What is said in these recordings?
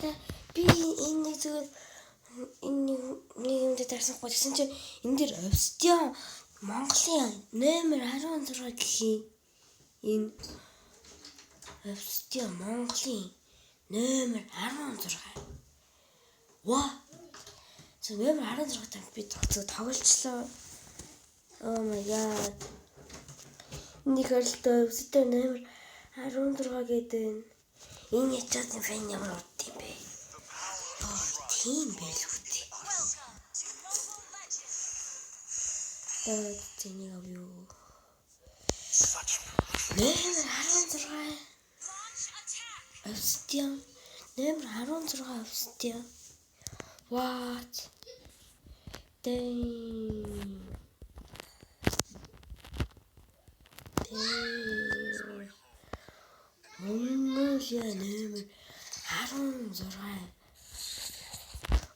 Би энэ нэг зүгээр энэ нэг юм дээр тарсан гоо гэсэн чинь энэ дээр Обсидиан Монголын номер 16 гэхийн энэ Обсидиан Монголын номер 16. Ваа. Номер 16 тань би тоглолцлоо. Oh my god. Нэг хөрөлтөө Obsидиan номер 16 гэдэг энэ ячаадын фэн ямар урд юм бэ? Тийм байл үгүй. Тэнийг авъя. Номер 16. Obsidian номер 16 Obsidian. What? Dang. Монголын номер 16.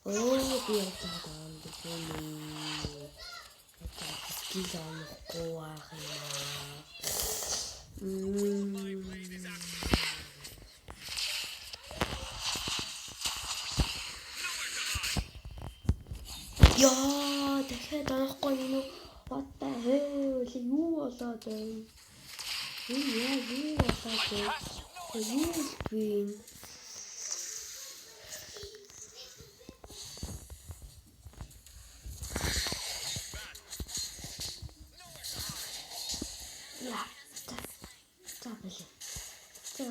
Oh, би ятаад байна гэхээ. Скил авахгүй ах юм. Яа, дахиад авахгүй юм уу? What the hell? Юу болоод байна? Юу болоод байна? Юу гин?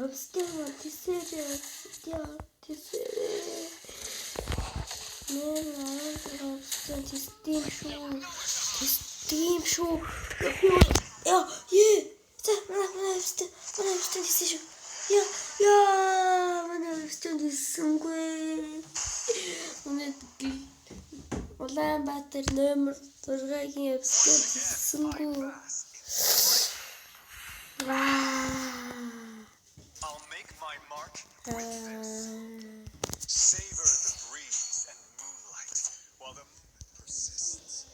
Obsidian Steam show. Ja, yeah. Улаанбаатар номер 6-гийн Obsidian. I'll make my mark. Savor the breeze and moonlight while the moment persists.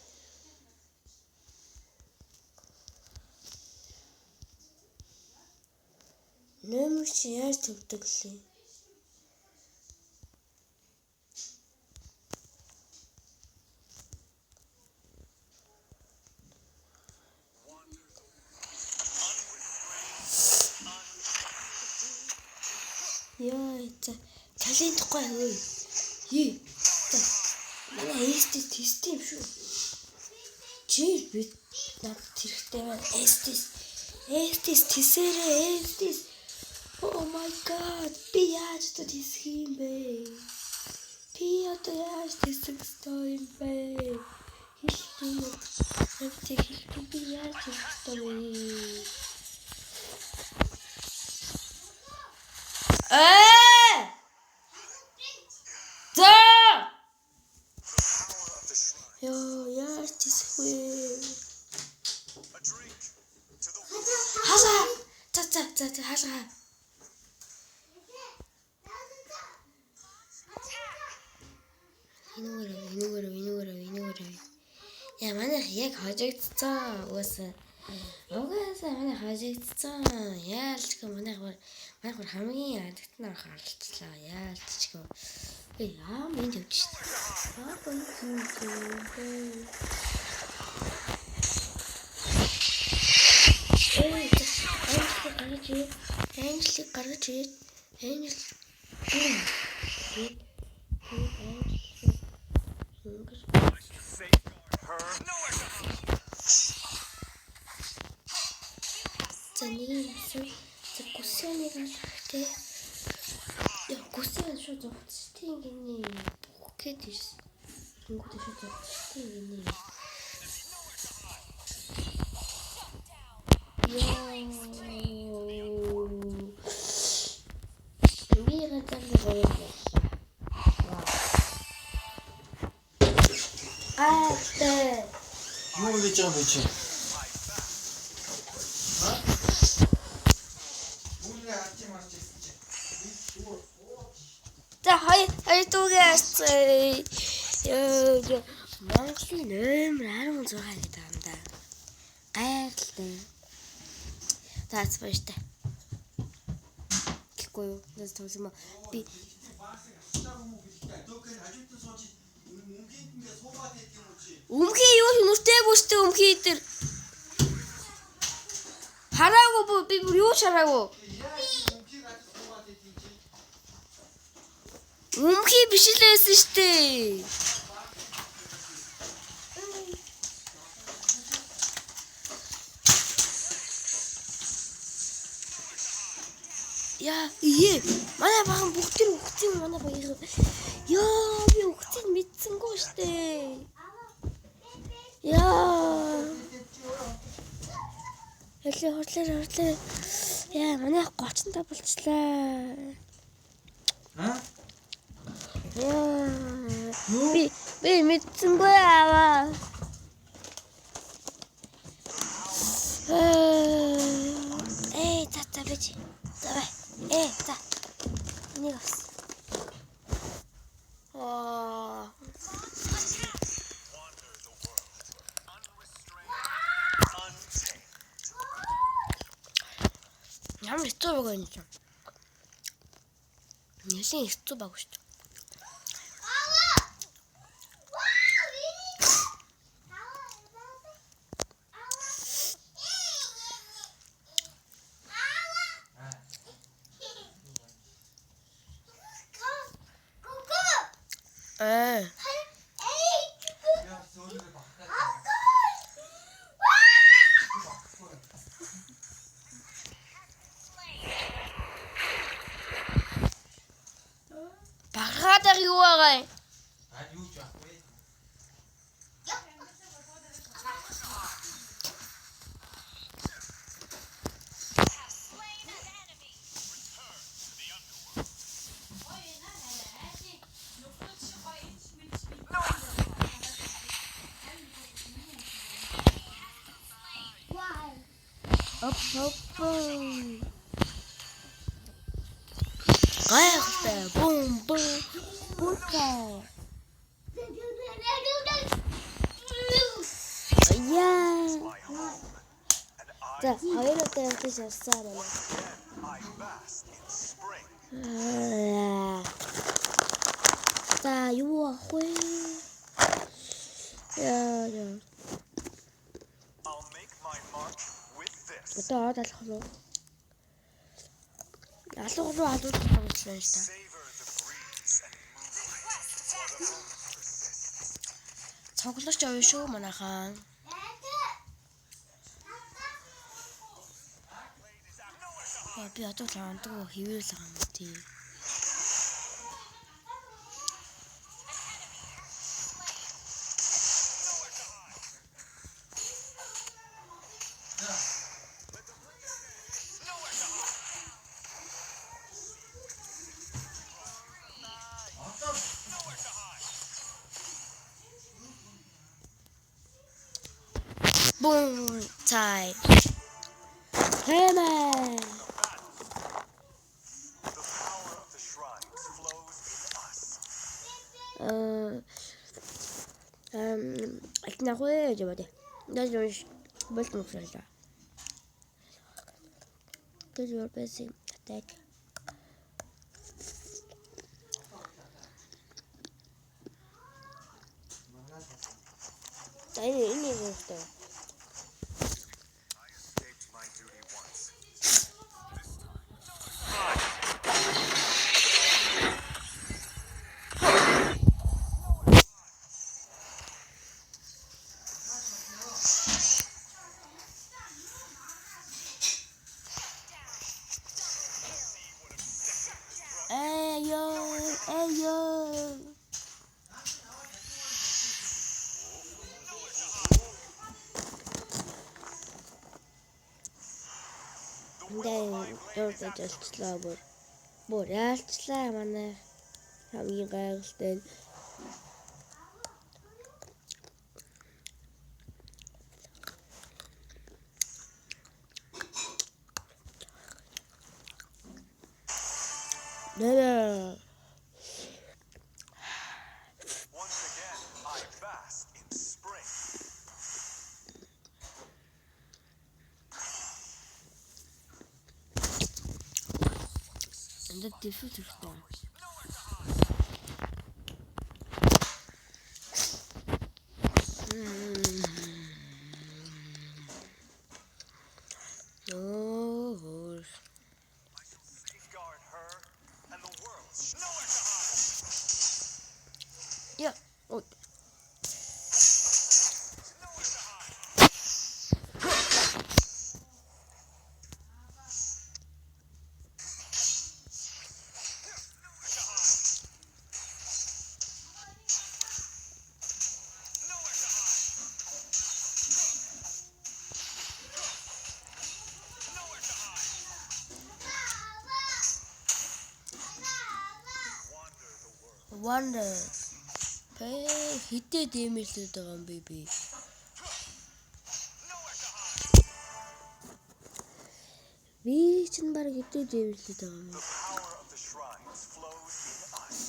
Номер чи яаж төвдөг лээ? Яа, талентгүй хөөе. Манай эстис тест юм шүү. Чи би над хэрэгтэй байна. Эстис тесэрээ эстис. Oh my god, би яаж тесэх юм бэ? Би одоо яаж тесэх юм бэ? Хэлтий би яаж тесэх юм бэ? Яар тисгүй. Хасаа. Хасаа. Инүүрээ. Яа манай яг хожигдсан. Угаасаа манай хожигдсан. Яалчгүй манай хамгийн адагтнаар харалцлаа. Яалчгүй. Яа минь төвч. Энжли гаргаж ирээд Гүсээ шууд зогцтой гинэ. Бүхгээд ирс. Тэнгүүдээ шууд зогцтой гинэ. Би гадаг гоё. Юу гэж байгаа бэ чи? Хоёр дугаас Монголын номер 16 гэдэг юм да. Гайхалтай. That's first. Гэхгүй юу? Нэс төсөм би Өмхий юу нүртэйгүй штэ өмхий дээр. Хараагүй би бүр юу хараагүй. Өмхий биш л байсан штэ. Яа, манай баган бүгд тэр өгцөн манай багийн. Яа, би өгцөн мэдсэнгүй штэ. Яа. Хорлоо. Яа, манай 35 болчлаа. Яа. Би мэдсэнгүй аваа. Тата бич. Давай. Та. Не гас. Wander the world, unrestrained, untamed. Ямар хэцүү байгаа юм чинь. Нэлийн хэцүү баг шүү дээ. Багаатар юу байгаа юм? Гайхалтай бум. Яа. За, хоёроо явж явсаар байна. I bask in spring. За, юу ах вэ? Яа. I'll make my mark with this. Одоо алах уу? Алах руу алуулж байгаа юм шиг байна. Savor the breeze and moonlight. Цоглож явна шүү манайхан. Би одоо л амдаг хэвэрэл байгаа юм тий. Boom time. Hammer. The power of the shrines flows in us. Ek nahuje jabade. Даже больше не фраза. Ты же опять так. Не что. I escaped my duty once. Ayo. Дөрөв дэжлээ бүр яалчлаа манай хамгийн гайхалтай нь Once again, I bask in spring. Энд дэвшүүлж хэрэгтэй. Oh. Safeguard her and the world. Nowhere to hide. Yeah. Oh. Nowhere to hide. Wonder. Хитээ дэмэрлээд байгаа юм бэ би. Би чинь баг хитээ дэмэрлээд байгаа юм. Power of the shrines flows in us.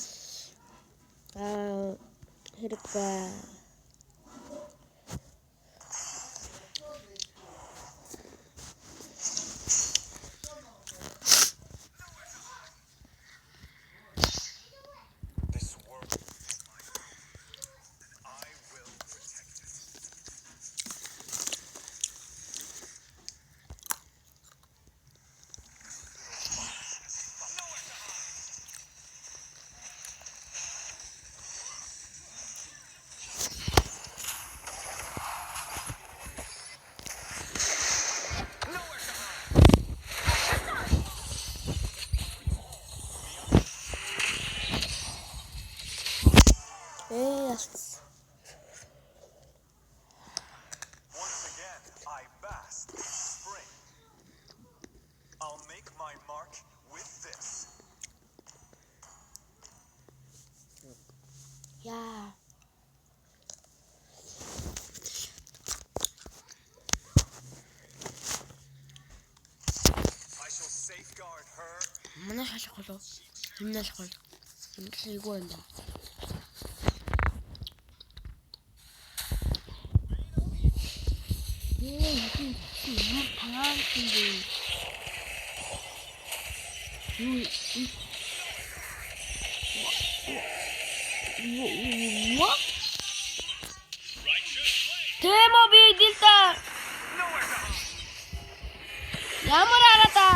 Хэрэг. This world is my home, and I will protect it. Nowhere to hide. Nowhere to hide. Yes. Once again, I bask in spring. I'll make my mark with this. Yeah. I shall safeguard her. Манай шалах болов. Энэ шалах. Энэ лигоо юм да. Ямар тагаан юм бэ? What? Тэмо би дилта. Nowhere to hide. Ямар арата?